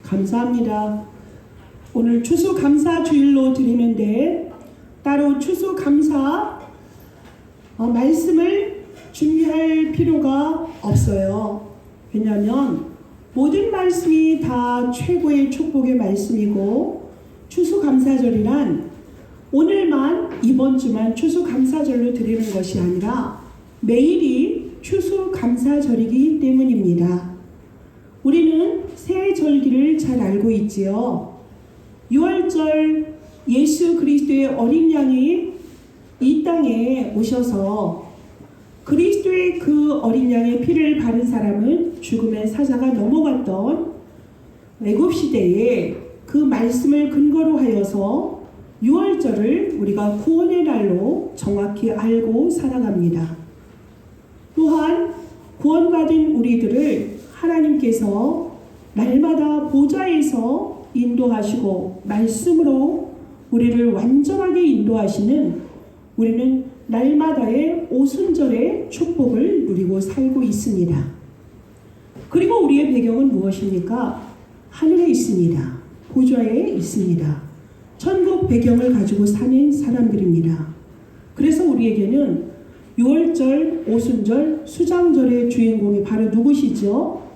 감사합니다. 오늘 추수감사 주일로 드리는데 따로 추수감사 말씀을 준비할 필요가 없어요. 왜냐하면 모든 말씀이 다 최고의 축복의 말씀이고, 추수감사절이란 오늘만 이번 주만 추수감사절로 드리는 것이 아니라 매일이 추수감사절이기 때문입니다. 우리는 새 절기를 잘 알고 있지요. 6월절 예수 그리스도의 어린 양이 이 땅에 오셔서 그리스도의 그 어린 양의 피를 바른 사람은 죽음의 사자가 넘어갔던 애굽 시대에 그 말씀을 근거로 하여서 6월절을 우리가 구원의 날로 정확히 알고 살아갑니다. 또한 구원받은 우리들을 하나님께서 날마다 보좌에서 인도하시고 말씀으로 우리를 완전하게 인도하시는, 우리는 날마다의 오순절의 축복을 누리고 살고 있습니다. 그리고 우리의 배경은 무엇입니까? 하늘에 있습니다. 보좌에 있습니다. 천국 배경을 가지고 사는 사람들입니다. 그래서 우리에게는 6월절, 오순절, 수장절의 주인공이 바로 누구시죠?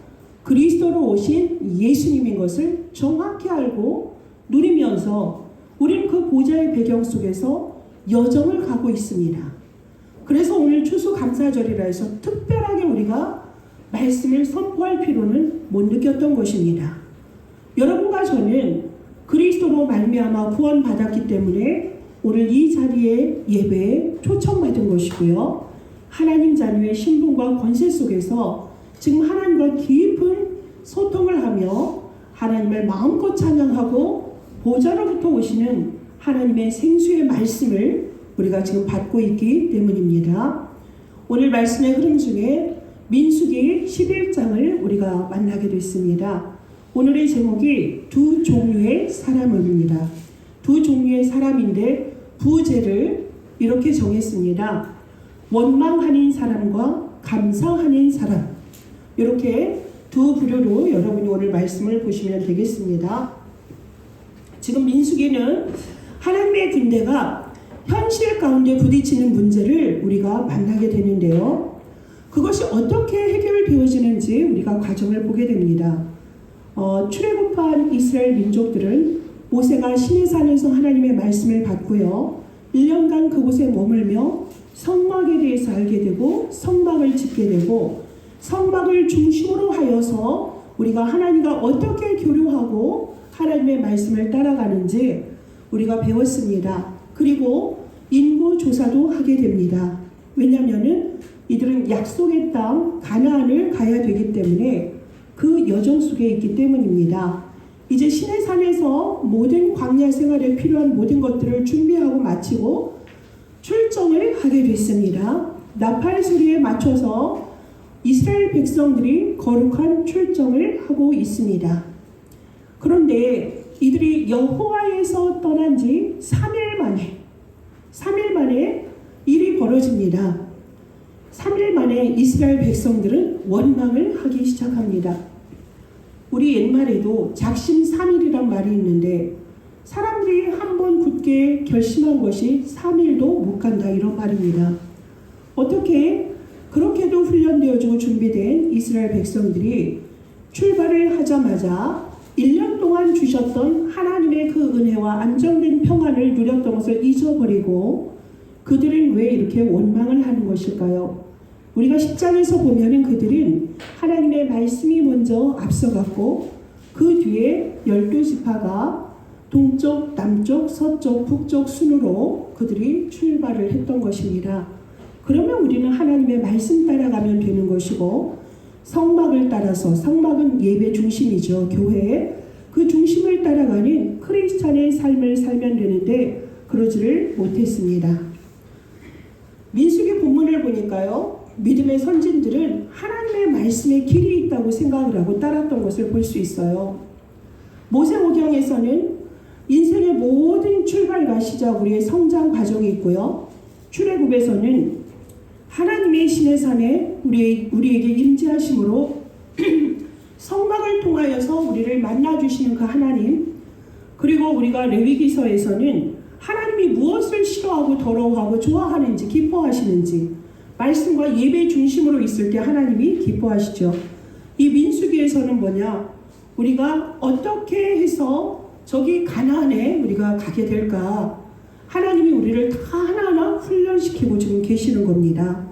그리스도로 오신 예수님인 것을 정확히 알고 누리면서 우리는 그 보좌의 배경 속에서 여정을 가고 있습니다. 그래서 오늘 추수감사절이라 해서 특별하게 우리가 말씀을 선포할 필요는 못 느꼈던 것입니다. 여러분과 저는 그리스도로 말미암아 구원받았기 때문에 오늘 이 자리에 예배에 초청받은 것이고요. 하나님 자녀의 신분과 권세 속에서 지금 하나님과 깊은 소통을 하며 하나님을 마음껏 찬양하고 보좌로부터 오시는 하나님의 생수의 말씀을 우리가 지금 받고 있기 때문입니다. 오늘 말씀의 흐름 중에 민수기 11장을 우리가 만나게 됐습니다. 오늘의 제목이 두 종류의 사람입니다. 두 종류의 사람인데 부제를 이렇게 정했습니다. 원망하는 사람과 감사하는 사람, 이렇게 두 부류로 여러분이 오늘 말씀을 보시면 되겠습니다. 지금 민수기는 하나님의 군대가 현실 가운데 부딪히는 문제를 우리가 만나게 되는데요. 그것이 어떻게 해결되어지는지 우리가 과정을 보게 됩니다. 출애굽한 이스라엘 민족들은 모세가 시내산에서 하나님의 말씀을 받고요. 1년간 그곳에 머물며 성막에 대해서 알게 되고 성막을 짓게 되고, 성막을 중심으로 하여서 우리가 하나님과 어떻게 교류하고 하나님의 말씀을 따라가는지 우리가 배웠습니다. 그리고 인구 조사도 하게 됩니다. 왜냐하면 이들은 약속의 땅 가나안을 가야 되기 때문에 그 여정 속에 있기 때문입니다. 이제 시내산에서 모든 광야 생활에 필요한 모든 것들을 준비하고 마치고 출정을 하게 됐습니다. 나팔 소리에 맞춰서 이스라엘 백성들이 거룩한 출정을 하고 있습니다. 그런데 이들이 여호와에서 떠난 지 3일 만에 일이 벌어집니다. 3일 만에 이스라엘 백성들은 원망을 하기 시작합니다. 우리 옛말에도 작심삼일이란 말이 있는데 사람들이 한번 굳게 결심한 것이 3일도 못 간다, 이런 말입니다. 어떻게 그렇게도 훈련되어지고 준비된 이스라엘 백성들이 출발을 하자마자 1년 동안 주셨던 하나님의 그 은혜와 안정된 평안을 누렸던 것을 잊어버리고 그들은 왜 이렇게 원망을 하는 것일까요? 우리가 10장에서 보면은 그들은 하나님의 말씀이 먼저 앞서갔고 그 뒤에 12지파가 동쪽, 남쪽, 서쪽, 북쪽 순으로 그들이 출발을 했던 것입니다. 그러면 우리는 하나님의 말씀 따라가면 되는 것이고, 성막을 따라서, 성막은 예배 중심이죠. 교회 그 중심을 따라가는 크리스찬의 삶을 살면 되는데 그러지를 못했습니다. 민수기 본문을 보니까요, 믿음의 선진들은 하나님의 말씀에 길이 있다고 생각을 하고 따랐던 것을 볼 수 있어요. 모세오경에서는 인생의 모든 출발과 시작, 우리의 성장 과정이 있고요. 출애굽에서는 하나님의 시내산에 우리에게 임재하심으로 성막을 통하여서 우리를 만나주시는 그 하나님, 그리고 우리가 레위기서에서는 하나님이 무엇을 싫어하고 더러워하고 좋아하는지 기뻐하시는지 말씀과 예배 중심으로 있을 때 하나님이 기뻐하시죠. 이 민수기에서는 뭐냐? 우리가 어떻게 해서 저기 가나안에 우리가 가게 될까? 하나님이 우리를 다 하나하나 훈련시키고 지금 계시는 겁니다.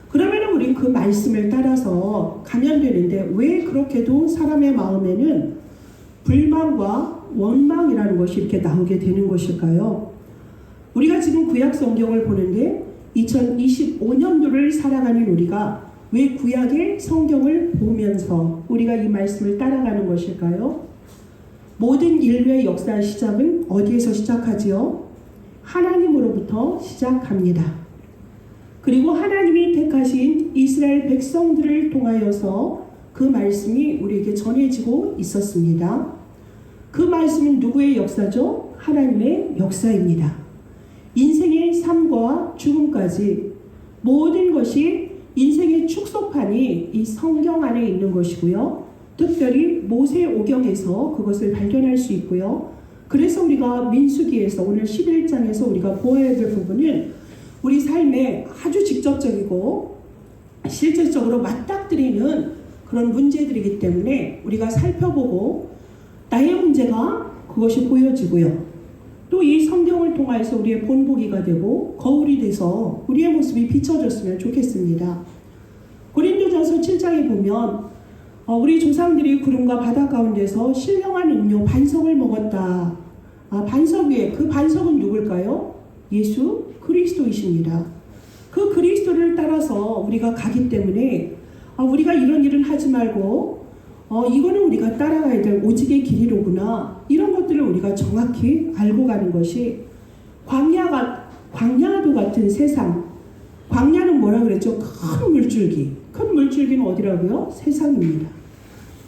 그러면 우리는 그 말씀을 따라서 가면 되는데 왜 그렇게도 사람의 마음에는 불만과 원망이라는 것이 이렇게 나오게 되는 것일까요? 우리가 지금 구약 성경을 보는데 2025년도를 살아가는 우리가 왜 구약의 성경을 보면서 우리가 이 말씀을 따라가는 것일까요? 모든 인류의 역사 시작은 어디에서 시작하지요? 하나님으로부터 시작합니다. 그리고 하나님이 택하신 이스라엘 백성들을 통하여서 그 말씀이 우리에게 전해지고 있었습니다. 그 말씀은 누구의 역사죠? 하나님의 역사입니다. 인생의 삶과 죽음까지 모든 것이 인생의 축소판이 이 성경 안에 있는 것이고요. 특별히 모세오경에서 그것을 발견할 수 있고요. 그래서 우리가 민수기에서 오늘 11장에서 우리가 보아야 될 부분은 우리 삶에 아주 직접적이고 실질적으로 맞닥뜨리는 그런 문제들이기 때문에 우리가 살펴보고 나의 문제가 그것이 보여지고요. 또 이 성경을 통해서 우리의 본보기가 되고 거울이 돼서 우리의 모습이 비춰졌으면 좋겠습니다. 고린도전서 7장에 보면 우리 조상들이 구름과 바다 가운데서 신령한 음료 반석을 먹었다. 반석 위에 그 반석은 누굴까요? 예수 그리스도이십니다. 그 그리스도를 따라서 우리가 가기 때문에 우리가 이런 일은 하지 말고 이거는 우리가 따라가야 될 오직의 길이로구나. 이런 것들을 우리가 정확히 알고 가는 것이 광야도 같은 세상. 광야는 뭐라 그랬죠? 큰 물줄기. 큰 물줄기는 어디라고요? 세상입니다.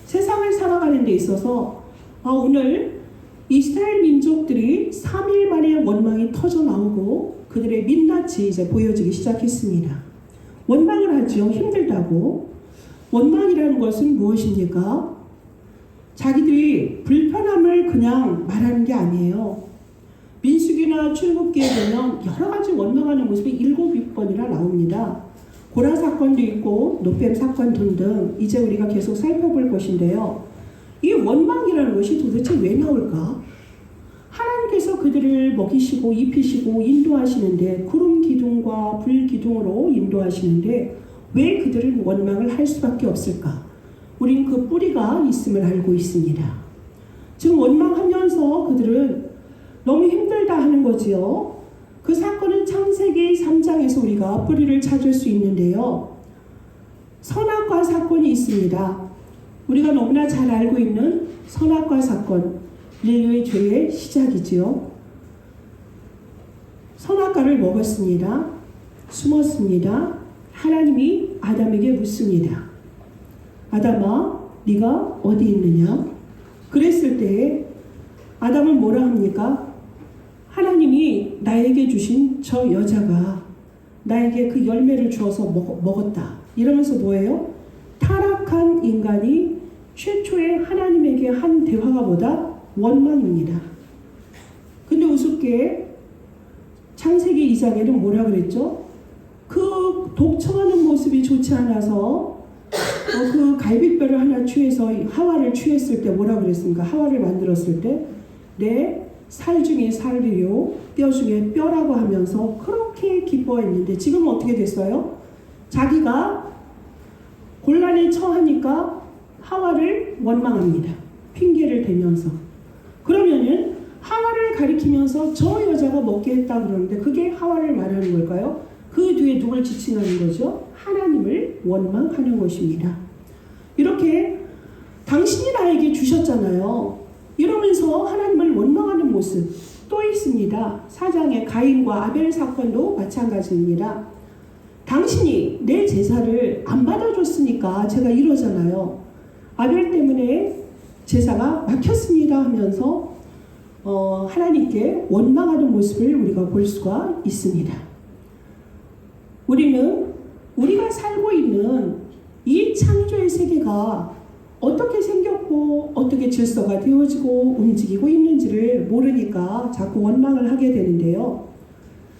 세상을 살아가는 데 있어서 오늘 이스라엘 민족들이 3일 만에 원망이 터져 나오고 그들의 민낯이 이제 보여지기 시작했습니다. 원망을 하죠. 힘들다고. 원망이라는 것은 무엇입니까? 자기들이 불편함을 그냥 말하는 게 아니에요. 민수기나 출애굽기에 보면 여러 가지 원망하는 모습이 7번이나 나옵니다. 고라 사건도 있고 노뱀 사건 등등 이제 우리가 계속 살펴볼 것인데요. 이 원망이라는 것이 도대체 왜 나올까? 하나님께서 그들을 먹이시고 입히시고 인도하시는데 구름 기둥과 불 기둥으로 인도하시는데 왜 그들은 원망을 할 수밖에 없을까? 우린 그 뿌리가 있음을 알고 있습니다. 지금 원망하면서 그들은 너무 힘들다 하는 거지요. 그 사건은 창세기 3장에서 우리가 뿌리를 찾을 수 있는데요. 선악과 사건이 있습니다. 우리가 너무나 잘 알고 있는 선악과 사건, 인류의 죄의 시작이지요. 선악과를 먹었습니다. 숨었습니다. 하나님이 아담에게 묻습니다. 아담아, 네가 어디 있느냐? 그랬을 때 아담은 뭐라 합니까? 하나님이 나에게 주신 저 여자가 나에게 그 열매를 주어서 먹었다. 이러면서 뭐예요? 타락한 인간이 최초의 하나님에게 한 대화가 뭐다? 원망입니다. 근데 우습게 창세기 2장에는 뭐라 그랬죠? 그 독청하는 모습이 좋지 않아서 그 갈빗뼈를 하나 취해서 하와를 취했을 때 뭐라 그랬습니까? 하와를 만들었을 때 내 살 중에 살이요 뼈 중에 뼈라고 하면서 그렇게 기뻐했는데 지금 어떻게 됐어요? 자기가 곤란에 처하니까 하와를 원망합니다. 핑계를 대면서. 그러면은 하와를 가리키면서 저 여자가 먹게 했다 그러는데 그게 하와를 말하는 걸까요? 그 뒤에 누굴 지칭하는 거죠? 하나님을 원망하는 것입니다. 이렇게 당신이 나에게 주셨잖아요. 이러면서 하나님을 원망하는 모습 또 있습니다. 4장의 가인과 아벨 사건도 마찬가지입니다. 당신이 내 제사를 안 받아줬으니까 제가 이러잖아요. 아벨 때문에 제사가 막혔습니다 하면서 하나님께 원망하는 모습을 우리가 볼 수가 있습니다. 우리는 우리가 살고 있는 이 창조의 세계가 어떻게 생겼고 어떻게 질서가 되어지고 움직이고 있는지를 모르니까 자꾸 원망을 하게 되는데요.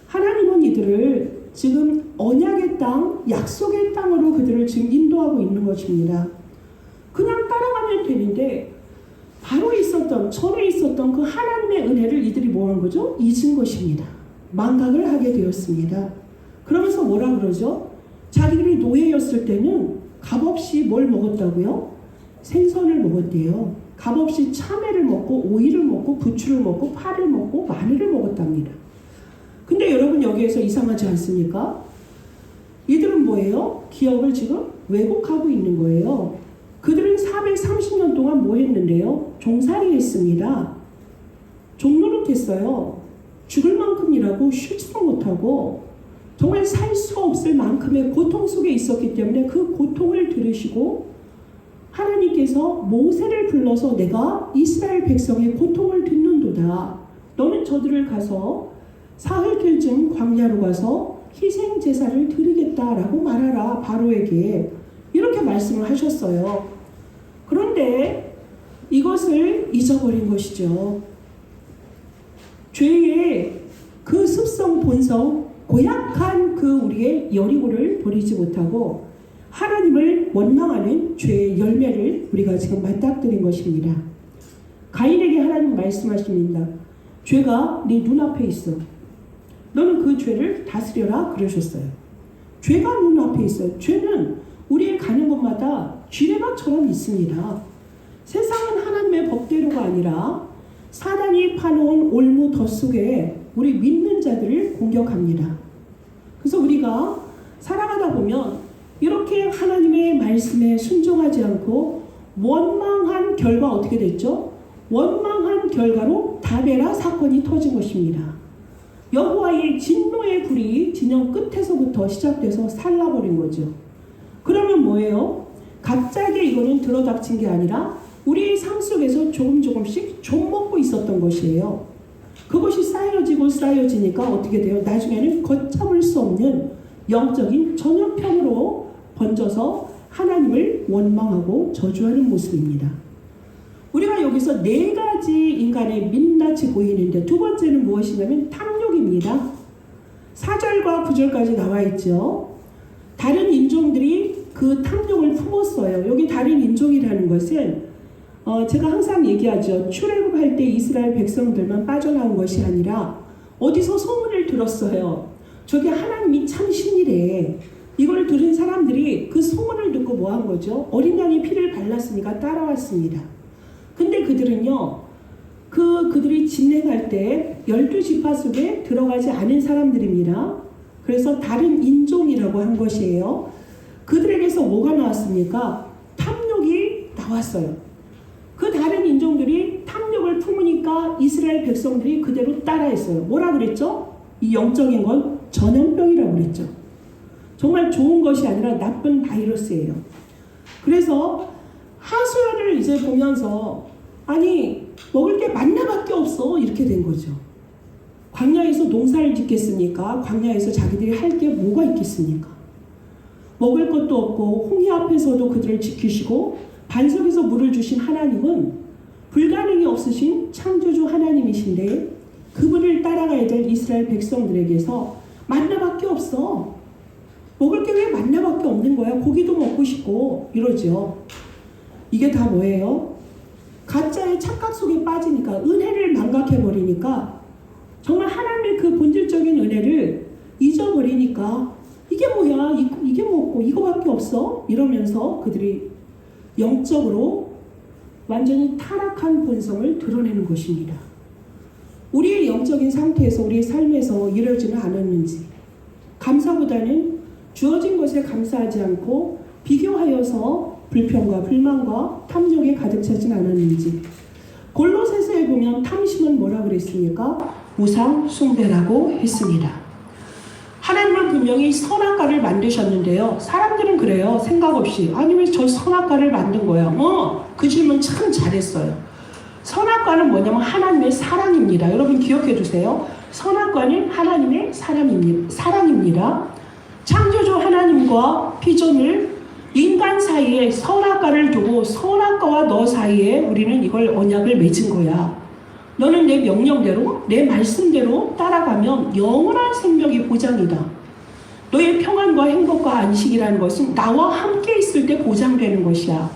하나님은 이들을 지금 언약의 땅, 약속의 땅으로 그들을 지금 인도하고 있는 것입니다. 그냥 따라가면 되는데 바로 있었던, 전에 있었던 그 하나님의 은혜를 이들이 뭐 한 거죠? 잊은 것입니다. 망각을 하게 되었습니다. 그러면서 뭐라 그러죠? 자기들이 노예였을 때는 값없이 뭘 먹었다고요? 생선을 먹었대요. 값없이 참외를 먹고 오이를 먹고 부추를 먹고 파를 먹고 마늘을 먹었답니다. 근데 여러분 여기에서 이상하지 않습니까? 이들은 뭐예요? 기억을 지금 왜곡하고 있는 거예요. 그들은 430년 동안 뭐 했는데요? 종살이 했습니다. 종노릇 했어요. 죽을 만큼 일하고 쉬지도 못하고 정말 살 수 없을 만큼의 고통 속에 있었기 때문에 그 고통을 들으시고 하나님께서 모세를 불러서 내가 이스라엘 백성의 고통을 듣는도다. 너는 저들을 가서 사흘쯤 광야로 가서 희생 제사를 드리겠다라고 말하라. 바로에게 이렇게 말씀을 하셨어요. 그런데 이것을 잊어버린 것이죠. 죄의 그 습성 본성 고약한 그 우리의 여리고를 버리지 못하고 하나님을 원망하는 죄의 열매를 우리가 지금 맞닥뜨린 것입니다. 가인에게 하나님 말씀하십니다. 죄가 네 눈앞에 있어. 너는 그 죄를 다스려라 그러셨어요. 죄가 눈앞에 있어요. 죄는 우리의 가는 곳마다 쥐레밭처럼 있습니다. 세상은 하나님의 법대로가 아니라 사단이 파놓은 올무 덫 속에 우리 믿는 자들을 공격합니다. 그래서 우리가 살아가다 보면 이렇게 하나님의 말씀에 순종하지 않고 원망한 결과 어떻게 됐죠? 원망한 결과로 다베라 사건이 터진 것입니다. 여호와의 진노의 불이 진영 끝에서부터 시작돼서 살라버린 거죠. 그러면 뭐예요? 갑자기 이거는 들어닥친 게 아니라 우리의 삶 속에서 조금씩 좀 먹고 있었던 것이에요. 그것이 쌓여지니까 어떻게 돼요? 나중에는 걷잡을 수 없는 영적인 전염병으로 번져서 하나님을 원망하고 저주하는 모습입니다. 우리가 여기서 4가지 인간의 민낯이 보이는데 두 번째는 무엇이냐면 탐욕입니다. 4절과 9절까지 나와 있죠. 다른 인종들이 그 탐욕을 품었어요. 여기 다른 인종이라는 것은 제가 항상 얘기하죠. 출애굽할 때 이스라엘 백성들만 빠져나온 것이 아니라 어디서 소문을 들었어요. 저게 하나님이 참 신이래. 이걸 들은 사람들이 그 소문을 듣고 뭐 한 거죠? 어린 양의 피를 발랐으니까 따라왔습니다. 근데 그들은요, 그들이 진행할 때 12지파 속에 들어가지 않은 사람들입니다. 그래서 다른 인종이라고 한 것이에요. 그들에게서 뭐가 나왔습니까? 탐욕이 나왔어요. 그 다른 인종들이 탐욕을 품으니까 이스라엘 백성들이 그대로 따라했어요. 뭐라 그랬죠? 이 영적인 건 전염병이라고 그랬죠. 정말 좋은 것이 아니라 나쁜 바이러스예요. 그래서 하수연을 이제 보면서 아니 먹을 게 만나밖에 없어 이렇게 된 거죠. 광야에서 농사를 짓겠습니까? 광야에서 자기들이 할 게 뭐가 있겠습니까? 먹을 것도 없고 홍해 앞에서도 그들을 지키시고 반석에서 물을 주신 하나님은 불가능이 없으신 창조주 하나님이신데 그분을 따라가야 될 이스라엘 백성들에게서 만나밖에 없어. 먹을 게 왜 만나밖에 없는 거야? 고기도 먹고 싶고 이러죠. 이게 다 뭐예요? 가짜의 착각 속에 빠지니까 은혜를 망각해버리니까 정말 하나님의 그 본질적인 은혜를 잊어버리니까 이게 뭐야? 이게 뭐고 이거밖에 없어? 이러면서 그들이 영적으로 완전히 타락한 본성을 드러내는 것입니다. 우리의 영적인 상태에서 우리의 삶에서 이러지는 않았는지 감사보다는 주어진 것에 감사하지 않고 비교하여서 불평과 불만과 탐욕에 가득 차진 않았는지 골로새서에 보면 탐심은 뭐라 그랬습니까? 우상 숭배라고 했습니다. 하나님은 분명히 선악과를 만드셨는데요. 사람들은 그래요. 생각 없이. 아니 왜 저 선악과를 만든 거야? 그 질문 참 잘했어요. 선악과는 뭐냐면 하나님의 사랑입니다. 여러분 기억해 주세요. 선악과는 하나님의 사랑입니다. 창조주 하나님과 피조물 인간 사이에 선악과를 두고 선악과와 너 사이에 우리는 이걸 언약을 맺은 거야. 너는 내 명령대로 내 말씀대로 따라가면 영원한 생명이 보장이다. 너의 평안과 행복과 안식이라는 것은 나와 함께 있을 때 보장되는 것이야.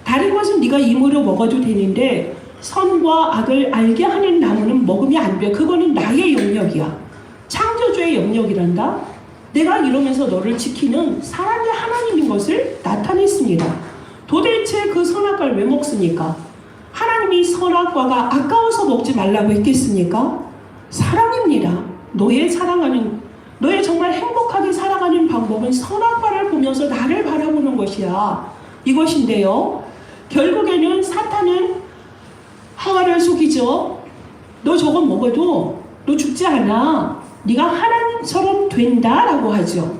다른 것은 네가 임으로 먹어도 되는데 선과 악을 알게 하는 나무는 먹으면 안 돼. 그거는 나의 영역이야. 창조주의 영역이란다. 내가 이러면서 너를 지키는 사랑의 하나님인 것을 나타냈습니다. 도대체 그 선악과를 왜 먹습니까? 하나님이 선악과가 아까워서 먹지 말라고 했겠습니까? 사랑입니다. 너의 정말 행복하게 살아가는 방법은 선악과를 보면서 나를 바라보는 것이야. 이것인데요. 결국에는 사탄은 하와를 속이죠. 너 저거 먹어도 너 죽지 않아. 네가 하나님처럼 된다라고 하죠.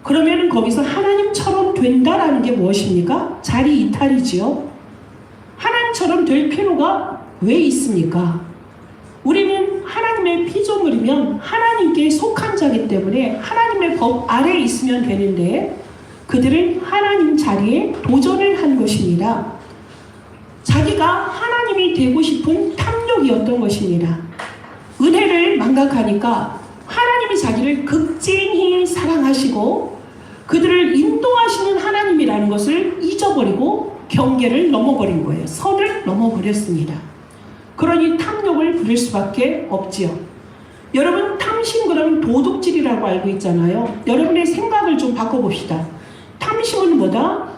그러면 거기서 하나님처럼 된다라는 게 무엇입니까? 자리 이탈이지요. 하나님처럼 될 필요가 왜 있습니까? 우리는 하나님의 피조물이면 하나님께 속한 자이기 때문에 하나님의 법 아래에 있으면 되는데 그들은 하나님 자리에 도전을 한 것입니다. 자기가 하나님이 되고 싶은 탐욕이었던 것입니다. 은혜를 망각하니까 하나님이 자기를 극진히 사랑하시고 그들을 인도하시는 하나님이라는 것을 잊어버리고 경계를 넘어버린 거예요. 선을 넘어버렸습니다. 그러니 탐욕을 부릴 수밖에 없지요. 여러분, 탐심 그러면 도둑질이라고 알고 있잖아요. 여러분의 생각을 좀 바꿔봅시다. 탐심은 뭐다?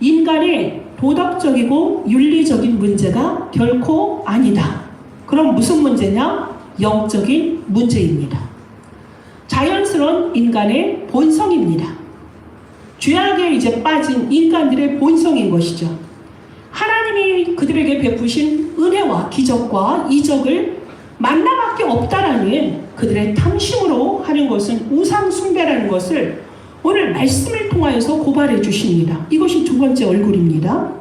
인간의 도덕적이고 윤리적인 문제가 결코 아니다. 그럼 무슨 문제냐? 영적인 문제입니다. 자연스러운 인간의 본성입니다. 죄악에 이제 빠진 인간들의 본성인 것이죠. 하나님이 그들에게 베푸신 은혜와 기적과 이적을 만나밖에 없다라는 그들의 탐심으로 하는 것은 우상 숭배라는 것을 오늘 말씀을 통하여서 고발해 주십니다. 이것이 두 번째 얼굴입니다.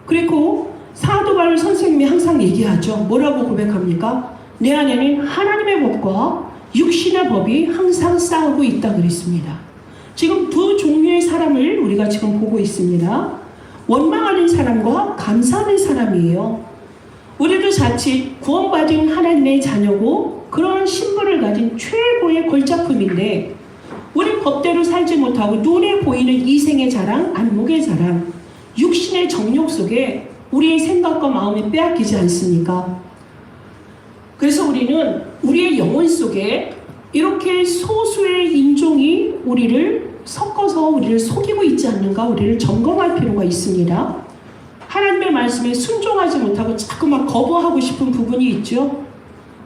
그리고 사도 바울 선생님이 항상 얘기하죠. 뭐라고 고백합니까? 내 안에는 하나님의 법과 육신의 법이 항상 싸우고 있다 그랬습니다. 지금 두 종류의 사람을 우리가 지금 보고 있습니다. 원망하는 사람과 감사하는 사람이에요. 우리도 자칫 구원받은 하나님의 자녀고 그런 신분을 가진 최고의 걸작품인데 우리 법대로 살지 못하고 눈에 보이는 이생의 자랑, 안목의 자랑, 육신의 정욕 속에 우리의 생각과 마음이 빼앗기지 않습니까? 그래서 우리는 우리의 영혼 속에 이렇게 소수의 인종이 우리를 섞어서 우리를 속이고 있지 않는가 우리를 점검할 필요가 있습니다. 하나님의 말씀에 순종하지 못하고 자꾸만 거부하고 싶은 부분이 있죠.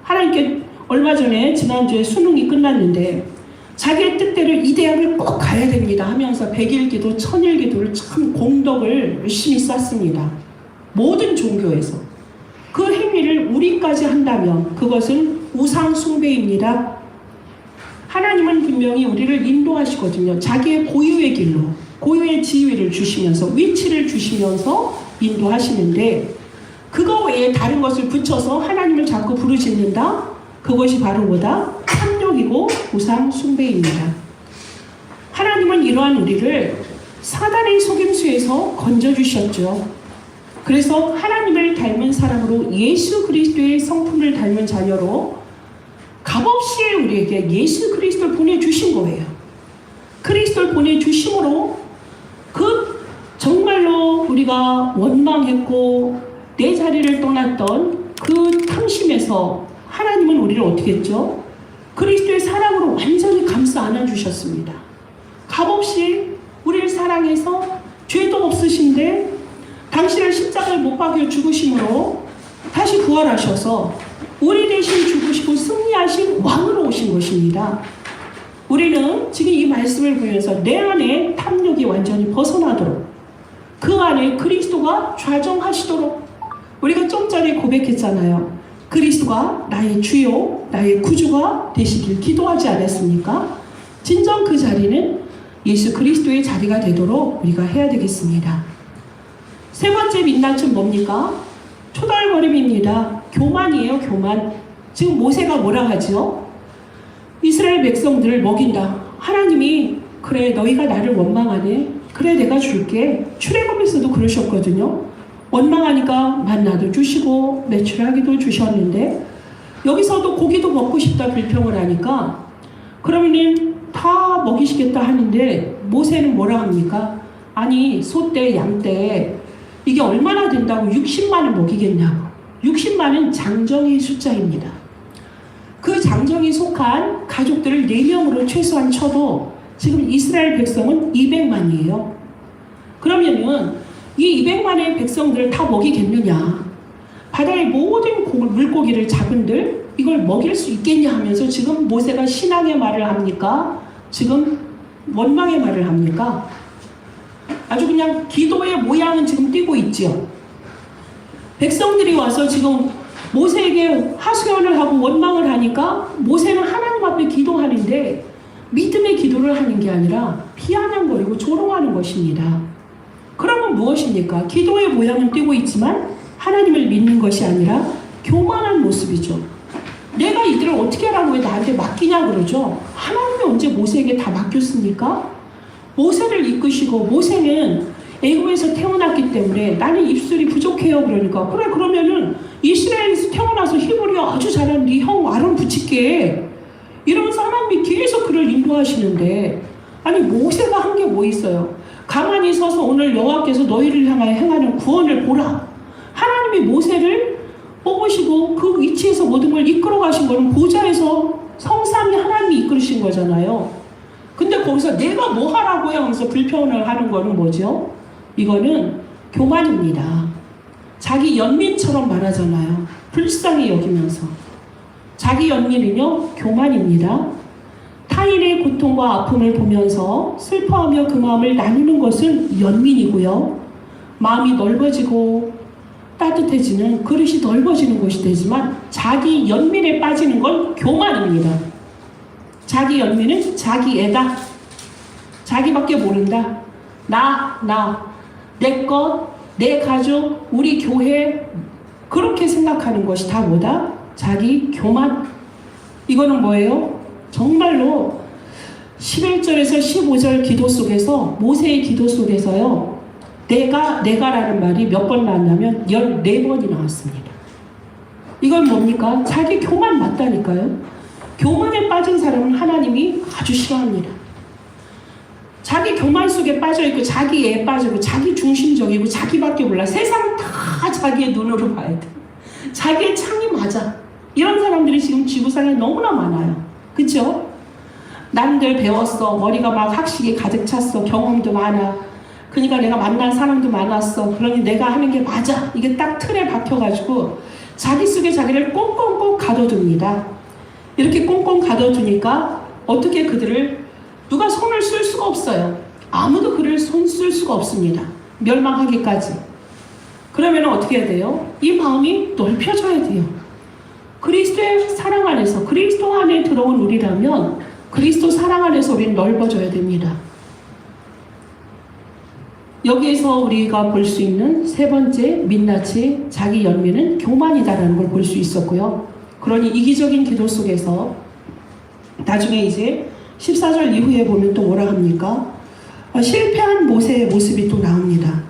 하나님께 얼마 전에 지난주에 수능이 끝났는데 자기의 뜻대로 이 대학을 꼭 가야 됩니다 하면서 100일 기도, 1000일 기도를 참 공덕을 열심히 쌓습니다. 모든 종교에서. 그 행위를 우리까지 한다면 그것은 우상 숭배입니다. 하나님은 분명히 우리를 인도하시거든요. 자기의 고유의 길로, 고유의 지위를 주시면서, 위치를 주시면서 인도하시는데 그거 외에 다른 것을 붙여서 하나님을 자꾸 부르짖는다? 그것이 바로 뭐다? 탐욕이고 우상 숭배입니다. 하나님은 이러한 우리를 사단의 속임수에서 건져주셨죠. 그래서 하나님을 닮은 사람으로 예수 그리스도의 성품을 닮은 자녀로 값없이 우리에게 예수 그리스도를 보내주신 거예요. 그리스도를 보내주심으로 그 정말로 우리가 원망했고 내 자리를 떠났던 그 탐심에서 하나님은 우리를 어떻게 했죠? 그리스도의 사랑으로 완전히 감싸 안아주셨습니다. 값없이 우리를 사랑해서 죄도 없으신데 당신을 십자가에 못 박여 죽으심으로 다시 부활하셔서 우리 대신 죽으시고 승리하신 왕으로 오신 것입니다. 우리는 지금 이 말씀을 보면서 내 안에 탐욕이 완전히 벗어나도록 그 안에 그리스도가 좌정하시도록 우리가 좀 전에 고백했잖아요. 그리스도가 나의 주요 나의 구주가 되시길 기도하지 않았습니까? 진정 그 자리는 예수 그리스도의 자리가 되도록 우리가 해야 되겠습니다. 세 번째 민낯은 뭡니까? 초달거림입니다. 교만이에요, 교만. 지금 모세가 뭐라 하죠? 이스라엘 백성들을 먹인다. 하나님이 그래 너희가 나를 원망하네. 그래 그래 내가 줄게. 출애굽에서도 그러셨거든요. 원망하니까 만나도 주시고 메추라기도 주셨는데 여기서도 고기도 먹고 싶다 불평을 하니까 그러면은 다 먹이시겠다 하는데 모세는 뭐라 합니까? 아니 소떼 양떼 이게 얼마나 된다고 60만을 먹이겠냐고. 60만은 장정의 숫자입니다. 그 장정이 속한 가족들을 4명으로 최소한 쳐도 지금 이스라엘 백성은 200만이에요. 그러면은 이 200만의 백성들을 다 먹이겠느냐. 바다의 모든 물고기를 잡은들 이걸 먹일 수 있겠냐 하면서 지금 모세가 신앙의 말을 합니까? 지금 원망의 말을 합니까? 아주 그냥 기도의 모양은 지금 띄고 있죠. 백성들이 와서 지금 모세에게 하소연을 하고 원망을 하니까 모세는 하나님 앞에 기도하는데 믿음의 기도를 하는 게 아니라 비아냥거리고 조롱하는 것입니다. 그러면 무엇입니까? 기도의 모양은 띄고 있지만 하나님을 믿는 것이 아니라 교만한 모습이죠. 내가 이들을 어떻게 하라고 왜 나한테 맡기냐 그러죠. 하나님이 언제 모세에게 다 맡겼습니까? 모세를 이끄시고 모세는 애굽에서 태어났기 때문에 나는 입술이 부족해요. 그러니까 그래 그러면은 이스라엘에서 태어나서 히브리어 아주 잘하는 네 형 아론 붙일게. 이러면서 하나님이 계속 그를 인도하시는데 아니 모세가 한 게 뭐 있어요? 가만히 서서 오늘 여호와께서 너희를 향하여 행하는 구원을 보라. 하나님이 모세를 뽑으시고 그 위치에서 모든 걸 이끌어 가신 거는 보좌에서 성삼위 하나님이 이끌으신 거잖아요. 근데 거기서 내가 뭐 하라고 해 하면서 불평을 하는 거는 뭐죠? 이거는 교만입니다. 자기 연민처럼 말하잖아요. 불쌍히 여기면서. 자기 연민은요 교만입니다. 타인의 고통과 아픔을 보면서 슬퍼하며 그 마음을 나누는 것은 연민이고요. 마음이 넓어지고 따뜻해지는 그릇이 넓어지는 것이 되지만 자기 연민에 빠지는 건 교만입니다. 자기 연민은 자기 애다. 자기밖에 모른다. 내 것, 내 가족, 우리 교회 그렇게 생각하는 것이 다 뭐다? 자기 교만. 이거는 뭐예요? 정말로 11절에서 15절 기도 속에서 모세의 기도 속에서요. 내가라는 말이 몇 번 나왔냐면 14번이 나왔습니다. 이건 뭡니까? 자기 교만 맞다니까요. 교만에 빠진 사람은 하나님이 아주 싫어합니다. 자기 교만 속에 빠져있고 자기에 빠지고 자기 중심적이고 자기밖에 몰라. 세상 다 자기의 눈으로 봐야 돼. 자기의 창이 맞아. 이런 사람들이 지금 지구상에 너무나 많아요. 그쵸? 남들 배웠어. 머리가 막 학식이 가득 찼어. 경험도 많아. 그러니까 내가 만난 사람도 많았어. 그러니 내가 하는 게 맞아. 이게 딱 틀에 박혀가지고 자기 속에 자기를 꽁꽁꽁 가둬둡니다. 이렇게 꽁꽁 가둬두니까 어떻게 그들을 누가 손을 쓸 수가 없어요. 아무도 그를 손 쓸 수가 없습니다. 멸망하기까지. 그러면 어떻게 해야 돼요? 이 마음이 넓혀져야 돼요. 그리스도의 사랑 안에서 그리스도 안에 들어온 우리라면 그리스도 사랑 안에서 우리는 넓어져야 됩니다. 여기에서 우리가 볼 수 있는 세 번째 민낯의 자기 연민은 교만이다라는 걸 볼 수 있었고요. 그러니 이기적인 기도 속에서 나중에 이제 14절 이후에 보면 또 뭐라 합니까? 실패한 모세의 모습이 또 나옵니다.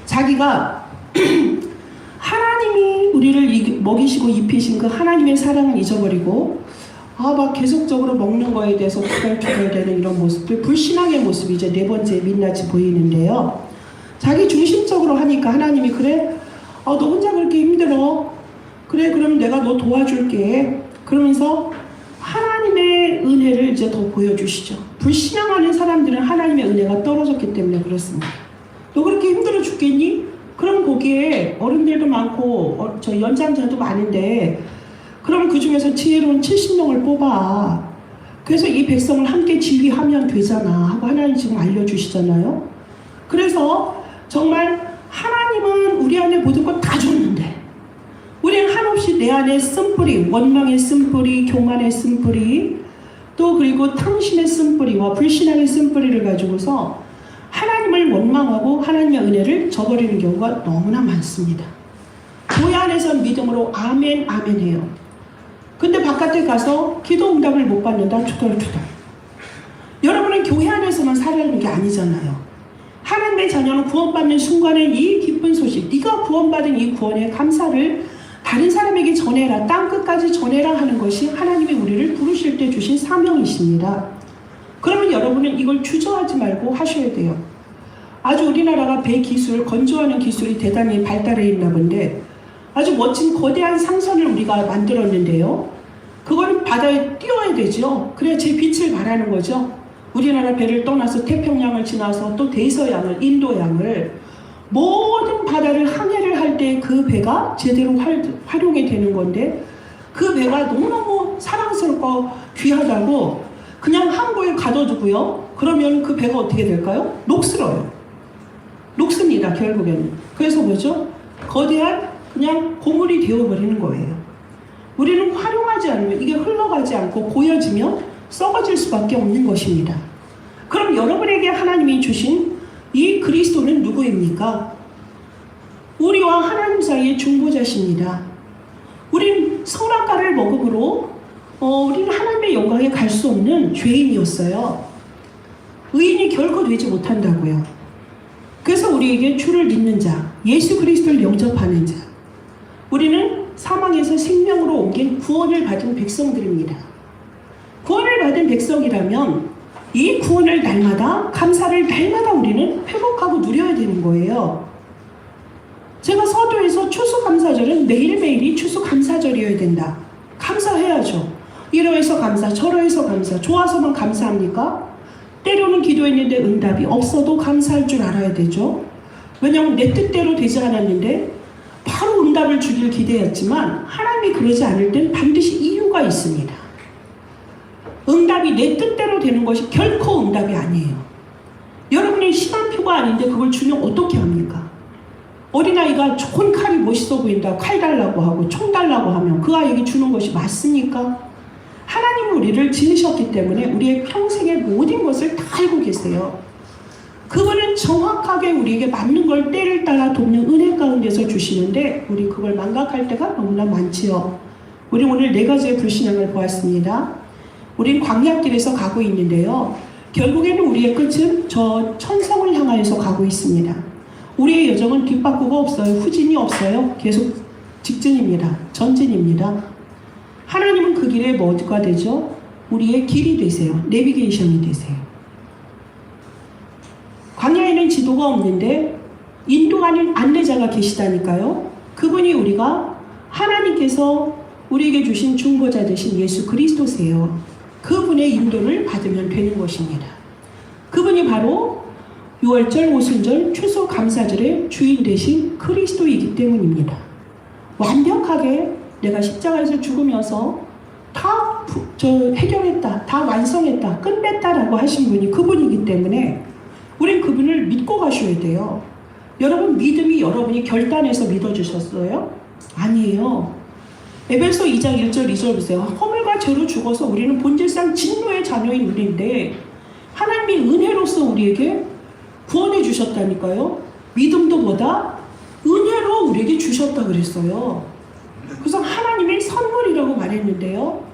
자기가 하나님이 우리를 먹이시고 입히신 그 하나님의 사랑을 잊어버리고 막 계속적으로 먹는 거에 대해서 투덜투덜대는 이런 모습들, 불신앙의 모습이 이제 네 번째 민낯이 보이는데요. 자기 중심적으로 하니까 하나님이 그래? 너 혼자 그렇게 힘들어? 그래 그럼 내가 너 도와줄게. 그러면서 하나님의 은혜를 이제 더 보여주시죠. 불신앙하는 사람들은 하나님의 은혜가 떨어졌기 때문에 그렇습니다. 너 그렇게 힘들어 죽겠니? 그럼 거기에 어른들도 많고 저 연장자도 많은데 그럼 그 중에서 지혜로운 70명을 뽑아. 그래서 이 백성을 함께 지휘하면 되잖아 하고 하나님 지금 알려주시잖아요. 그래서 정말 하나님은 우리 안에 모든 것 다 줬는데 우리는 한없이 내 안에 쓴뿌리, 원망의 쓴뿌리, 교만의 쓴뿌리, 또 그리고 탕심의 쓴뿌리와 불신앙의 쓴뿌리를 가지고서 하나님을 원망하고 하나님의 은혜를 저버리는 경우가 너무나 많습니다. 교회 안에서는 믿음으로 아멘 아멘 해요. 근데 바깥에 가서 기도 응답을 못 받는다 투덜투덜. 여러분은 교회 안에서만 살아가는 게 아니잖아요. 하나님의 자녀는 구원받는 순간에 이 기쁜 소식, 네가 구원받은 이 구원의 감사를 다른 사람에게 전해라, 땅끝까지 전해라 하는 것이 하나님이 우리를 부르실 때 주신 사명이십니다. 그러면 여러분은 이걸 주저하지 말고 하셔야 돼요. 아주 우리나라가 배 기술, 건조하는 기술이 대단히 발달해 있나 본데 아주 멋진 거대한 상선을 우리가 만들었는데요. 그거는 바다에 띄워야 되죠. 그래야 제 빛을 발하는 거죠. 우리나라 배를 떠나서 태평양을 지나서 또 대서양을, 인도양을 모든 바다를 항해를 할 때 그 배가 제대로 활용이 되는 건데 그 배가 너무너무 사랑스럽고 귀하다고 그냥 항구에 가둬두고요. 그러면 그 배가 어떻게 될까요? 녹슬어요. 녹습니다, 결국에는. 그래서 뭐죠? 거대한 그냥 고물이 되어버리는 거예요. 우리는 활용하지 않으면 이게 흘러가지 않고 고여지며 썩어질 수밖에 없는 것입니다. 그럼 여러분에게 하나님이 주신 이 그리스도는 누구입니까? 우리와 하나님 사이의 중보자십니다. 우린 선악과를 먹음으로 우리는 하나님의 영광에 갈 수 없는 죄인이었어요. 의인이 결코 되지 못한다고요. 그래서 우리에게 주를 믿는 자, 예수 그리스도를 영접하는 자, 우리는 사망에서 생명으로 옮긴 구원을 받은 백성들입니다. 구원을 받은 백성이라면 이 구원을 날마다, 감사를 날마다 우리는 회복하고 누려야 되는 거예요. 제가 서두에서 추수감사절은 매일매일이 추수감사절이어야 된다. 감사해야죠. 이러해서 감사, 저러해서 감사. 좋아서만 감사합니까? 때로는 기도했는데 응답이 없어도 감사할 줄 알아야 되죠. 왜냐하면 내 뜻대로 되지 않았는데 바로 응답을 주길 기대했지만 하나님이 그러지 않을 땐 반드시 이유가 있습니다. 응답이 내 뜻대로 되는 것이 결코 응답이 아니에요. 여러분의 시간표가 아닌데 그걸 주면 어떻게 합니까? 어린아이가 좋은 칼이 멋있어 보인다, 칼 달라고 하고 총 달라고 하면 그 아이에게 주는 것이 맞습니까? 하나님은 우리를 지으셨기 때문에 우리의 평생의 모든 것을 다 알고 계세요. 그분은 정확하게 우리에게 맞는 걸 때를 따라 돕는 은혜 가운데서 주시는데 우리 그걸 망각할 때가 너무나 많지요. 우리 오늘 4가지의 불신앙을 보았습니다. 우린 광야길에서 가고 있는데요. 결국에는 우리의 끝은 저 천성을 향하여서 가고 있습니다. 우리의 여정은 뒷바꾸가 없어요. 후진이 없어요. 계속 직진입니다. 전진입니다. 하나님은 그 길에 뭐가 되죠? 우리의 길이 되세요. 내비게이션이 되세요. 광야에는 지도가 없는데 인도하는 안내자가 계시다니까요. 그분이 우리가 하나님께서 우리에게 주신 중보자 되신 예수 그리스도세요. 그분의 인도를 받으면 되는 것입니다. 그분이 바로 유월절, 오순절, 추수감사절의 주인 되신 그리스도이기 때문입니다. 완벽하게 내가 십자가에서 죽으면서 다 해결했다, 다 완성했다, 끝냈다라고 하신 분이 그분이기 때문에 우린 그분을 믿고 가셔야 돼요. 여러분, 믿음이 여러분이 결단해서 믿어주셨어요? 아니에요. 에베소 2장 1절 2절 보세요. 허물과 죄로 죽어서 우리는 본질상 진노의 자녀인 우리인데 하나님이 은혜로서 우리에게 구원해 주셨다니까요. 믿음도 뭐다? 은혜로 우리에게 주셨다 그랬어요. 그래서 하나님의 선물이라고 말했는데요.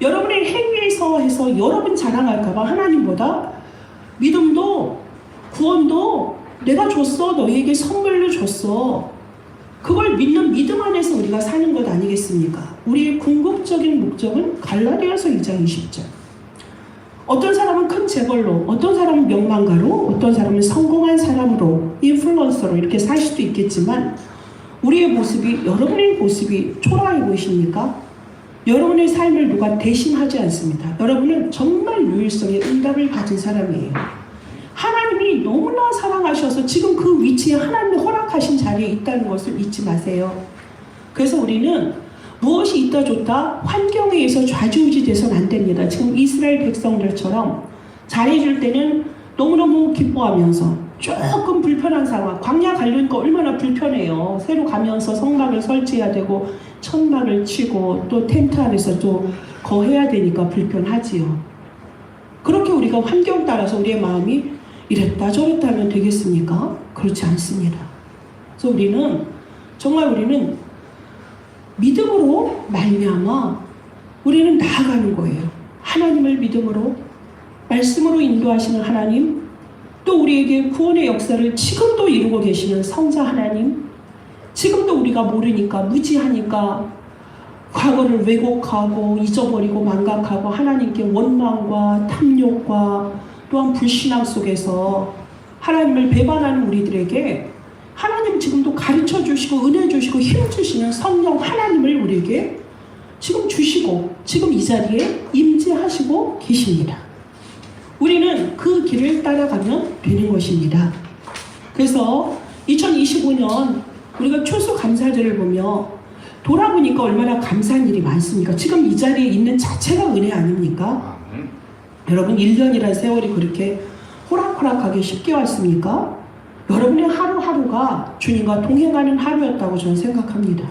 여러분의 행위에서 해서 여러분 자랑할까봐 하나님보다 믿음도 구원도 내가 줬어, 너희에게 선물로 줬어. 그걸 믿는 믿음 안에서 우리가 사는 것 아니겠습니까? 우리의 궁극적인 목적은 갈라디아서 2장 20절. 어떤 사람은 큰 재벌로, 어떤 사람은 명망가로, 어떤 사람은 성공한 사람으로, 인플루언서로 이렇게 살 수도 있겠지만 우리의 모습이, 여러분의 모습이 초라해 보이십니까? 여러분의 삶을 누가 대신하지 않습니다. 여러분은 정말 유일성의 응답을 받은 사람이에요. 하나님이 너무나 사랑하셔서 지금 그 위치에 하나님이 허락하신 자리에 있다는 것을 잊지 마세요. 그래서 우리는 무엇이 있다 좋다 환경에 의해서 좌지우지 돼서는 안 됩니다. 지금 이스라엘 백성들처럼 잘해줄 때는 너무너무 기뻐하면서 조금 불편한 상황, 광야 가려니까 얼마나 불편해요. 새로 가면서 성막을 설치해야 되고 천막을 치고 또 텐트 안에서 또 거해야 되니까 불편하지요. 그렇게 우리가 환경 따라서 우리의 마음이 이랬다 저랬다 하면 되겠습니까? 그렇지 않습니다. 그래서 우리는 정말 우리는 믿음으로 말미암아 우리는 나아가는 거예요. 하나님을 믿음으로, 말씀으로 인도하시는 하나님, 또 우리에게 구원의 역사를 지금도 이루고 계시는 성자 하나님, 지금도 우리가 모르니까 무지하니까 과거를 왜곡하고 잊어버리고 망각하고 하나님께 원망과 탐욕과 또한 불신앙 속에서 하나님을 배반하는 우리들에게 하나님 지금도 가르쳐 주시고 은혜 주시고 힘 주시는 성령 하나님을 우리에게 지금 주시고 지금 이 자리에 임재하시고 계십니다. 우리는 그 길을 따라가면 되는 것입니다. 그래서 2025년 우리가 추수감사절을 보며 돌아보니까 얼마나 감사한 일이 많습니까? 지금 이 자리에 있는 자체가 은혜 아닙니까? 여러분 1년이라는 세월이 그렇게 호락호락하게 쉽게 왔습니까? 여러분의 하루하루가 주님과 동행하는 하루였다고 저는 생각합니다.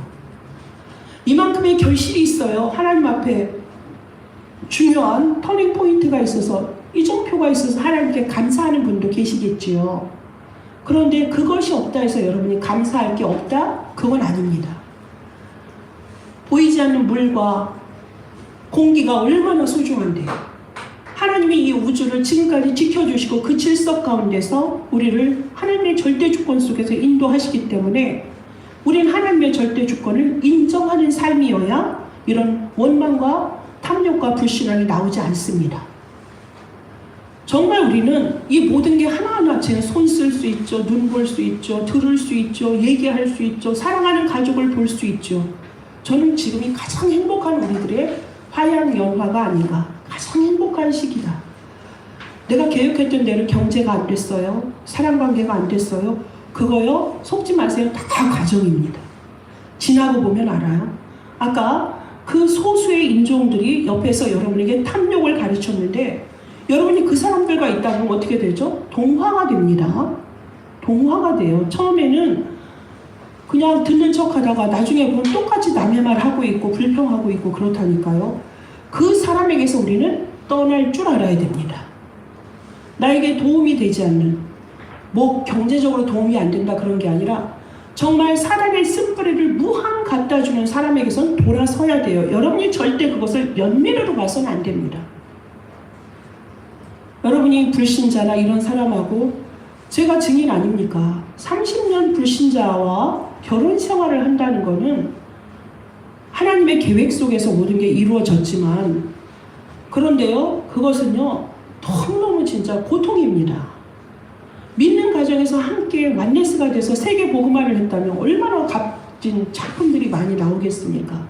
이만큼의 결실이 있어요. 하나님 앞에 중요한 터닝 포인트가 있어서 이정표가 있어서 하나님께 감사하는 분도 계시겠지요. 그런데 그것이 없다 해서 여러분이 감사할 게 없다? 그건 아닙니다. 보이지 않는 물과 공기가 얼마나 소중한데요. 하나님이 이 우주를 지금까지 지켜주시고 그 질서 가운데서 우리를 하나님의 절대 주권 속에서 인도하시기 때문에 우리는 하나님의 절대 주권을 인정하는 삶이어야 이런 원망과 탐욕과 불신앙이 나오지 않습니다. 정말 우리는 이 모든 게 하나하나 제 손 쓸 수 있죠. 눈 볼 수 있죠. 들을 수 있죠. 얘기할 수 있죠. 사랑하는 가족을 볼 수 있죠. 저는 지금이 가장 행복한 우리들의 화양 연화가 아닌가. 가장 행복한 시기다. 내가 계획했던 대로 경제가 안 됐어요. 사랑관계가 안 됐어요. 그거요. 속지 마세요. 다 과정입니다. 지나고 보면 알아요. 아까 그 소수의 인종들이 옆에서 여러분에게 탐욕을 가르쳤는데 여러분이 그 사람들과 있다 보면 어떻게 되죠? 동화가 됩니다. 동화가 돼요. 처음에는 그냥 듣는 척 하다가 나중에 보면 똑같이 남의 말 하고 있고 불평하고 있고 그렇다니까요. 그 사람에게서 우리는 떠날 줄 알아야 됩니다. 나에게 도움이 되지 않는, 뭐 경제적으로 도움이 안 된다 그런 게 아니라 정말 사랑의 쓴뿌리를 무한 갖다 주는 사람에게선 돌아서야 돼요. 여러분이 절대 그것을 면밀으로 봐서는 안 됩니다. 여러분이 불신자나 이런 사람하고 제가 증인 아닙니까? 30년 불신자와 결혼 생활을 한다는 거는 하나님의 계획 속에서 모든 게 이루어졌지만 그런데요, 그것은요 너무너무 진짜 고통입니다. 믿는 가정에서 함께 완네스가 돼서 세계 복음화를 했다면 얼마나 값진 작품들이 많이 나오겠습니까?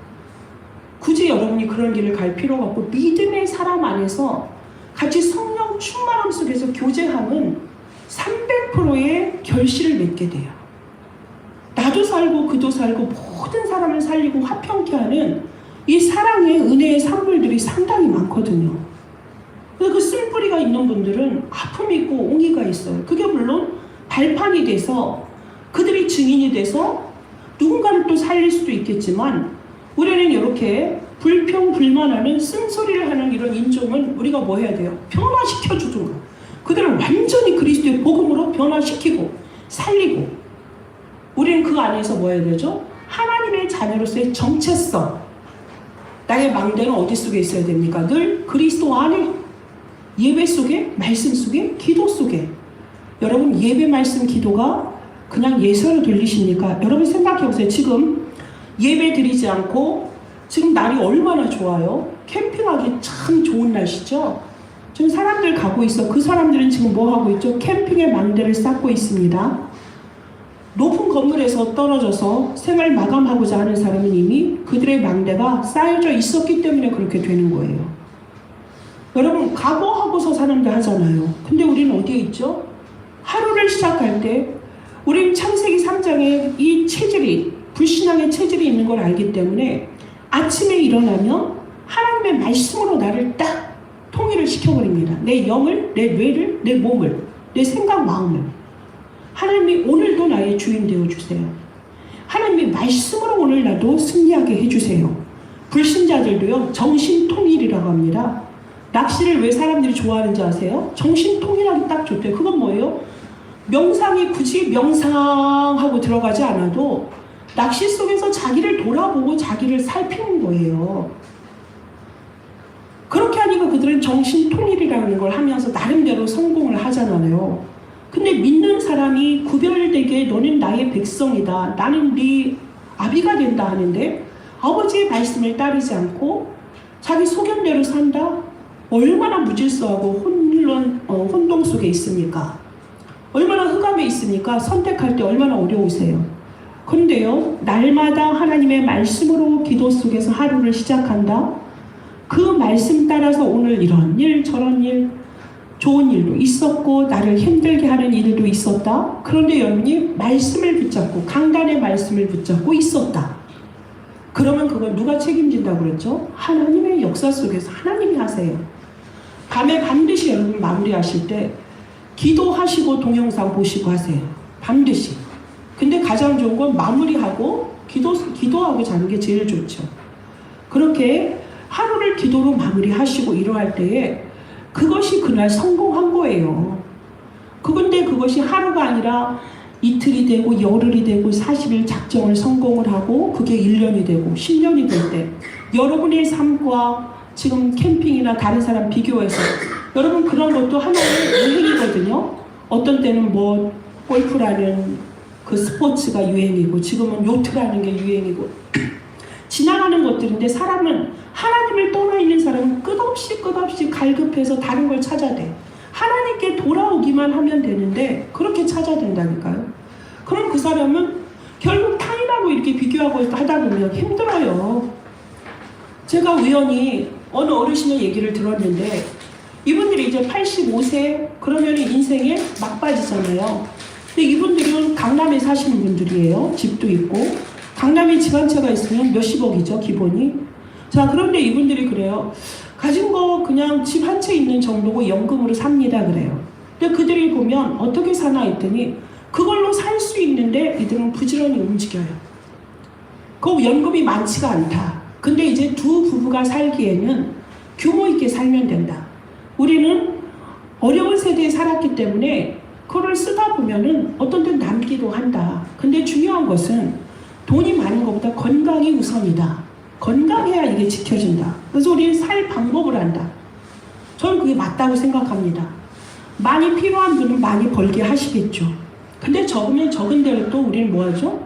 굳이 여러분이 그런 길을 갈 필요가 없고 믿음의 사람 안에서 같이 성령 충만함 속에서 교제함은 300%의 결실을 맺게 돼요. 나도 살고 그도 살고 모든 사람을 살리고 화평케 하는 이 사랑의 은혜의 산물들이 상당히 많거든요. 그 쓴뿌리가 있는 분들은 아픔이 있고 옹이가 있어요. 그게 물론 발판이 돼서 그들이 증인이 돼서 누군가를 또 살릴 수도 있겠지만 우리는 이렇게 불평 불만하는 쓴소리를 하는 이런 인종은 우리가 뭐 해야 돼요? 변화시켜 주든가 그들을 완전히 그리스도의 복음으로 변화시키고 살리고 우리는 그 안에서 뭐 해야 되죠? 하나님의 자녀로서의 정체성. 나의 망대는 어디 속에 있어야 됩니까? 늘 그리스도 안에, 예배 속에, 말씀 속에, 기도 속에. 여러분 예배, 말씀, 기도가 그냥 예서로 들리십니까? 여러분 생각해 보세요. 지금 예배 드리지 않고 지금 날이 얼마나 좋아요? 캠핑하기 참 좋은 날씨죠? 지금 사람들 가고 있어. 그 사람들은 지금 뭐 하고 있죠? 캠핑의 망대를 쌓고 있습니다. 높은 건물에서 떨어져서 생을 마감하고자 하는 사람은 이미 그들의 망대가 쌓여져 있었기 때문에 그렇게 되는 거예요. 여러분 각오하고서 사람들 하잖아요. 근데 우리는 어디에 있죠? 하루를 시작할 때 우리는 창세기 3장에 이 체질이 불신앙의 체질이 있는 걸 알기 때문에 아침에 일어나면 하나님의 말씀으로 나를 딱 통일을 시켜버립니다. 내 영을, 내 뇌를, 내 몸을, 내 생각, 마음을. 하나님이 오늘도 나의 주인 되어주세요. 하나님의 말씀으로 오늘 나도 승리하게 해주세요. 불신자들도요 정신통일이라고 합니다. 낚시를 왜 사람들이 좋아하는지 아세요? 정신통일하기 딱 좋대요. 그건 뭐예요? 명상이 굳이 명상하고 들어가지 않아도 낚시 속에서 자기를 돌아보고 자기를 살피는 거예요. 그렇게 하니까 그들은 정신통일이라는 걸 하면서 나름대로 성공을 하잖아요. 근데 믿는 사람이 구별되게 너는 나의 백성이다, 나는 네 아비가 된다 하는데 아버지의 말씀을 따르지 않고 자기 소견대로 산다? 얼마나 무질서하고 혼동 속에 있습니까? 얼마나 흑암에 있습니까? 선택할 때 얼마나 어려우세요? 그런데요, 날마다 하나님의 말씀으로 기도 속에서 하루를 시작한다? 그 말씀 따라서 오늘 이런 일 저런 일, 좋은 일도 있었고 나를 힘들게 하는 일도 있었다. 그런데 여러분이 말씀을 붙잡고 강단의 말씀을 붙잡고 있었다. 그러면 그걸 누가 책임진다고 그랬죠? 하나님의 역사 속에서 하나님이 하세요. 밤에 반드시 여러분 마무리하실 때 기도하시고 동영상 보시고 하세요. 반드시. 근데 가장 좋은 건 마무리하고 기도하고 자는 게 제일 좋죠. 그렇게 하루를 기도로 마무리하시고 이러할 때에 그것이 그날 성공한 거예요. 그런데 그것이 하루가 아니라 이틀이 되고 열흘이 되고 40일 작정을 성공을 하고 그게 1년이 되고 10년이 될 때 여러분의 삶과 지금 캠핑이나 다른 사람 비교해서 여러분 그런 것도 하나의 유행이거든요. 어떤 때는 뭐 골프라는 그 스포츠가 유행이고 지금은 요트라는 게 유행이고 지나가는 것들인데 사람은 하나님을 떠나 있는 사람은 끝없이 갈급해서 다른 걸 찾아대. 하나님께 돌아오기만 하면 되는데 그렇게 찾아댄다니까요. 그럼 그 사람은 결국 타인하고 이렇게 비교하고 하다 보면 힘들어요. 제가 우연히 어느 어르신의 얘기를 들었는데 이분들이 이제 85세 그러면 인생의 막바지잖아요. 근데 이분들은 강남에 사시는 분들이에요. 집도 있고 강남에 집 한 채가 있으면 몇십억이죠 기본이. 자, 그런데 이분들이 그래요. 가진 거 그냥 집 한 채 있는 정도고 연금으로 삽니다 그래요. 근데 그들이 보면 어떻게 사나 했더니 그걸로 살 수 있는데 이들은 부지런히 움직여요. 그 연금이 많지가 않다. 근데 이제 두 부부가 살기에는 규모 있게 살면 된다. 우리는 어려운 세대에 살았기 때문에 그걸 쓰다 보면은 어떤 때 남기도 한다. 근데 중요한 것은 돈이 많은 것보다 건강이 우선이다. 건강해야 이게 지켜진다. 그래서 우리는 살 방법을 안다. 저는 그게 맞다고 생각합니다. 많이 필요한 분은 많이 벌게 하시겠죠. 근데 적으면 적은 대로 또 우리는 뭐 하죠?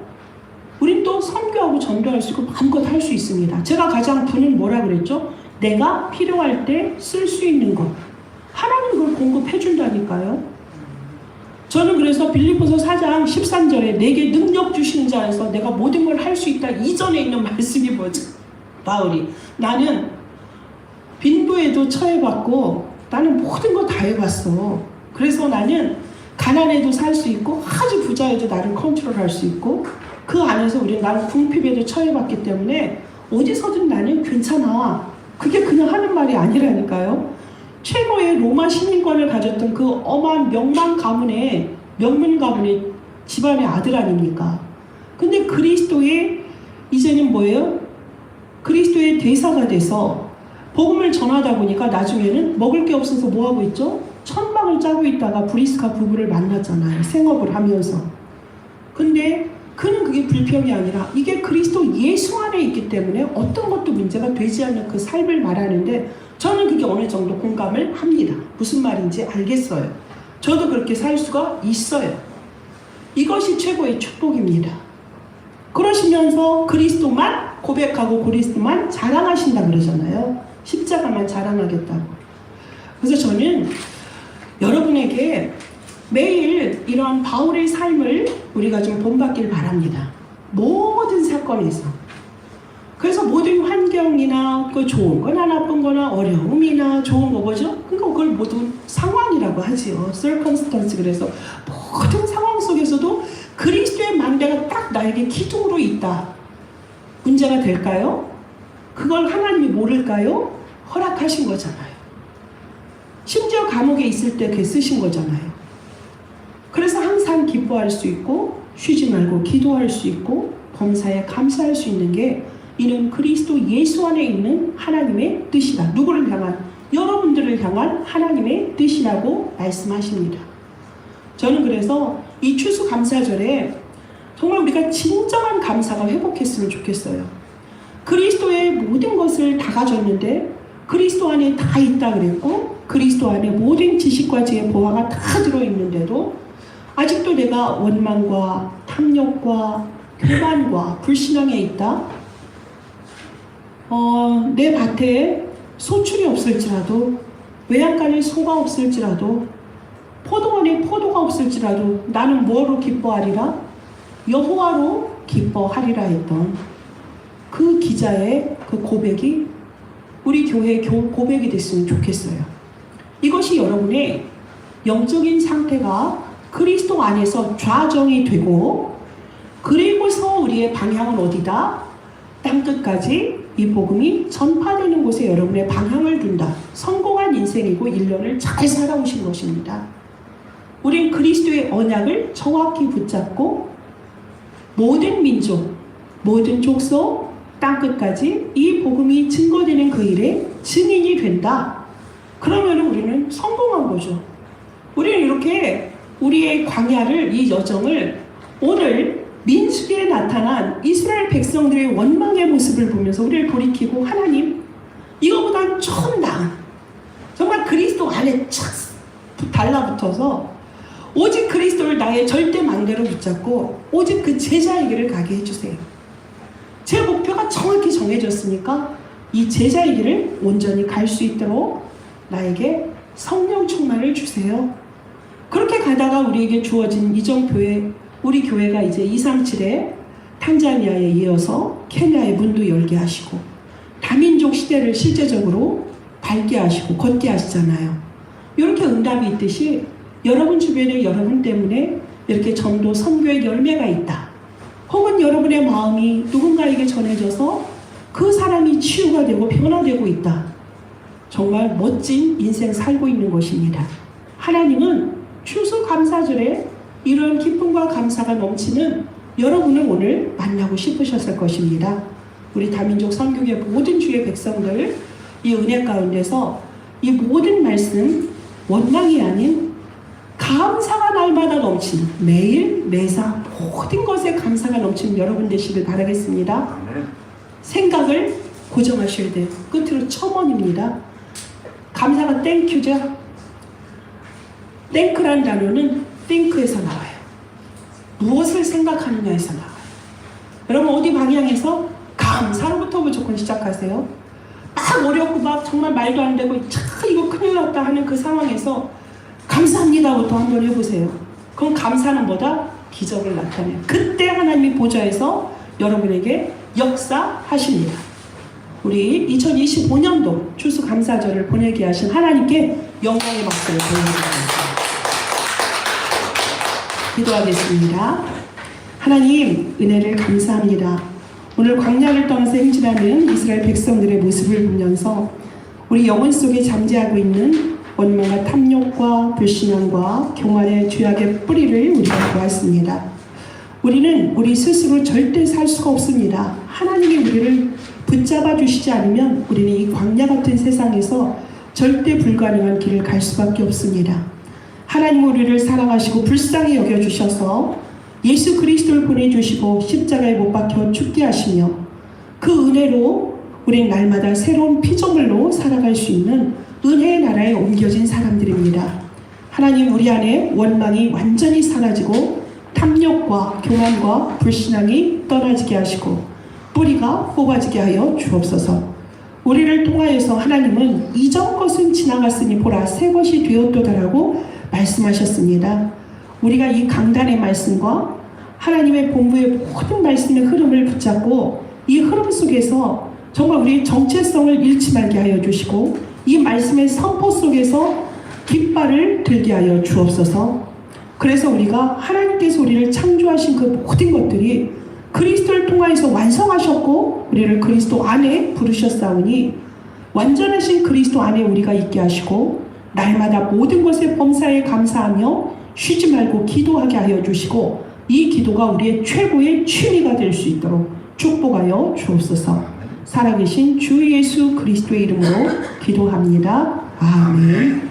우린 또 선교하고 전도할 수 있고 마음껏 할 수 있습니다. 제가 가장 분은 뭐라 그랬죠? 내가 필요할 때 쓸 수 있는 것. 하나님 그걸 공급해 준다니까요. 저는 그래서 빌립보서 4장 13절에 내게 능력 주시는 자에서 내가 모든 걸 할 수 있다 이전에 있는 말씀이 뭐죠? 바울이 나는 빈부에도 처해봤고 나는 모든 거 다 해봤어. 그래서 나는 가난해도 살 수 있고 아주 부자여도 나를 컨트롤할 수 있고 그 안에서 우리는 나는 궁핍에도 처해봤기 때문에 어디서든 나는 괜찮아. 그게 그냥 하는 말이 아니라니까요. 최고의 로마 시민권을 가졌던 그 어마한 명문 가문의 집안의 아들 아닙니까? 근데 그리스도의 이제는 뭐예요? 그리스도의 대사가 돼서 복음을 전하다 보니까 나중에는 먹을 게 없어서 뭐 하고 있죠? 천막을 짜고 있다가 브리스카 부부를 만났잖아요. 생업을 하면서. 근데 그는 그게 불평이 아니라 이게 그리스도 예수 안에 있기 때문에 어떤 것도 문제가 되지 않는 그 삶을 말하는데 저는 그게 어느 정도 공감을 합니다. 무슨 말인지 알겠어요. 저도 그렇게 살 수가 있어요. 이것이 최고의 축복입니다. 그러시면서 그리스도만 고백하고 그리스도만 자랑하신다 그러잖아요. 십자가만 자랑하겠다고. 그래서 저는 여러분에게 매일 이런 바울의 삶을 우리가 좀 본받길 바랍니다. 모든 사건에서. 그래서 모든 환경이나 그 좋은 거나 나쁜 거나 어려움이나 좋은 거 뭐죠? 그러니까 그걸 모두 상황이라고 하지요. circumstance. 그래서 모든 상황 속에서도 그리스도의 망대가 딱 나에게 기둥으로 있다. 문제가 될까요? 그걸 하나님이 모를까요? 허락하신 거잖아요. 심지어 감옥에 있을 때 그게 쓰신 거잖아요. 그래서 항상 기뻐할 수 있고 쉬지 말고 기도할 수 있고 범사에 감사할 수 있는 게 이는 그리스도 예수 안에 있는 하나님의 뜻이다. 누구를 향한? 여러분들을 향한 하나님의 뜻이라고 말씀하십니다. 저는 그래서 이 추수감사절에 정말 우리가 진정한 감사가 회복했으면 좋겠어요. 그리스도의 모든 것을 다 가졌는데 그리스도 안에 다 있다 그랬고 그리스도 안에 모든 지식과 지혜 보화가 다 들어있는데도 아직도 내가 원망과 탐욕과 교만과 불신앙에 있다. 내 밭에 소출이 없을지라도, 외양간에 소가 없을지라도, 포도원에 포도가 없을지라도 나는 뭐로 기뻐하리라? 여호와로 기뻐하리라 했던 그 기자의 그 고백이 우리 교회의 고백이 됐으면 좋겠어요. 이것이 여러분의 영적인 상태가 그리스도 안에서 좌정이 되고, 그리고서 우리의 방향은 어디다? 땅끝까지 이 복음이 전파되는 곳에 여러분의 방향을 둔다. 성공한 인생이고 1년을 잘 살아오신 것입니다. 우린 그리스도의 언약을 정확히 붙잡고 모든 민족, 모든 족속, 땅끝까지 이 복음이 증거되는 그 일에 증인이 된다. 그러면 우리는 성공한 거죠. 우리는 이렇게 우리의 광야를, 이 여정을 오늘 민수기에 나타난 이스라엘 백성들의 원망의 모습을 보면서 우리를 돌이키고, 하나님, 이거보단 좀 나은, 정말 그리스도 안에 착 달라붙어서 오직 그리스도를 나의 절대 망대로 붙잡고 오직 그 제자의 길을 가게 해주세요. 제 목표가 정확히 정해졌으니까 이 제자의 길을 온전히 갈 수 있도록 나에게 성령 충만을 주세요. 그렇게 가다가 우리에게 주어진 이정교회, 우리 교회가 이제 237에 탄자니아에 이어서 케냐의 문도 열게 하시고 다민족 시대를 실제적으로 밟게 하시고 걷게 하시잖아요. 이렇게 응답이 있듯이 여러분 주변에 여러분 때문에 이렇게 전도 선교의 열매가 있다. 혹은 여러분의 마음이 누군가에게 전해져서 그 사람이 치유가 되고 변화되고 있다. 정말 멋진 인생 살고 있는 것입니다. 하나님은 추수감사절에 이런 기쁨과 감사가 넘치는 여러분을 오늘 만나고 싶으셨을 것입니다. 우리 다민족 선교회 모든 주의 백성들, 이 은혜 가운데서 이 모든 말씀, 원망이 아닌 감사가 날마다 넘치는, 매일 매사 모든 것에 감사가 넘치는 여러분 되시길 바라겠습니다. 생각을 고정하셔야 돼요. 끝으로 첨언입니다. 감사가 땡큐죠. 땡크란 단어는 think에서 나와요. 무엇을 생각하느냐에서 나와요. 여러분 어디 방향에서 감사로부터 무조건 시작하세요. 막 어렵고 막 정말 말도 안 되고 이거 큰일 났다 하는 그 상황에서 감사합니다부터 한번 해보세요. 그럼 감사는 뭐다? 기적을 나타내요. 그때 하나님이 보좌에서 여러분에게 역사하십니다. 우리 2025년도 추수감사절을 보내게 하신 하나님께 영광의 박수를 보내드립니다. 기도하겠습니다. 하나님, 은혜를 감사합니다. 오늘 광야를 떠나서 행진하는 이스라엘 백성들의 모습을 보면서 우리 영혼 속에 잠재하고 있는 원망과 탐욕과 불신앙과 교만의 죄악의 뿌리를 우리가 보았습니다. 우리는 우리 스스로 절대 살 수가 없습니다. 하나님이 우리를 붙잡아 주시지 않으면 우리는 이 광야 같은 세상에서 절대 불가능한 길을 갈 수밖에 없습니다. 하나님 우리를 사랑하시고 불쌍히 여겨주셔서 예수 그리스도를 보내주시고 십자가에 못 박혀 죽게 하시며 그 은혜로 우린 날마다 새로운 피조물로 살아갈 수 있는 은혜의 나라에 옮겨진 사람들입니다. 하나님 우리 안에 원망이 완전히 사라지고 탐욕과 교만과 불신앙이 떠나지게 하시고 뿌리가 뽑아지게 하여 주옵소서. 우리를 통하여서 하나님은 이전 것은 지나갔으니 보라 새 것이 되었도다라고 말씀하셨습니다. 우리가 이 강단의 말씀과 하나님의 본부의 모든 말씀의 흐름을 붙잡고 이 흐름 속에서 정말 우리의 정체성을 잃지 말게 하여 주시고 이 말씀의 선포 속에서 깃발을 들게 하여 주옵소서. 그래서 우리가 하나님께서 우리를 창조하신 그 모든 것들이 그리스도를 통하여서 완성하셨고 우리를 그리스도 안에 부르셨사오니 완전하신 그리스도 안에 우리가 있게 하시고 날마다 모든 것에 범사에 감사하며 쉬지 말고 기도하게 하여 주시고 이 기도가 우리의 최고의 취미가 될 수 있도록 축복하여 주옵소서. 살아계신 주 예수 그리스도의 이름으로 기도합니다. 아멘.